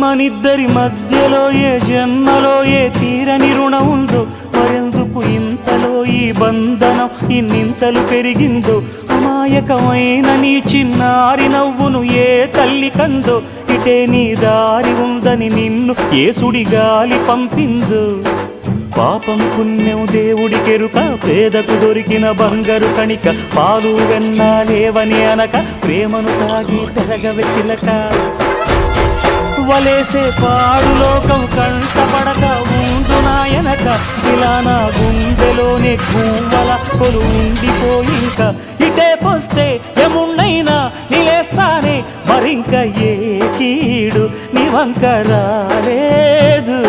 మనిద్దరి మధ్యలో ఏ జన్మలో ఏ తీరని రుణం ఉందో, మరెందుకు ఇంతలో ఈ బంధనం ఇన్నింతలు పెరిగిందో. అమాయకమైన నీ చిన్నారి నవ్వును ఏ తల్లి కందో, ఇటే నీ దారి ఉందని నిన్ను ఏ సుడి గాలి పంపిందో. పాపం పుణ్యం దేవుడికెరుక, పేదకు దొరికిన బంగారు కణిక, పాలు వెన్నాలేవని అనక ప్రేమను తాగి పెరగవె చిలక. వలేసే పాడు లోకం కంటపడక ఉండు నాయనక, ఇలా నా గుండెలోనే గువ్వల కొలు ఉండిపోయింక. ఇటే పోస్తే ఎమున్నైనా నిలేస్తానే, మరింక ఏ కీడు నీ వంక రాలేదు.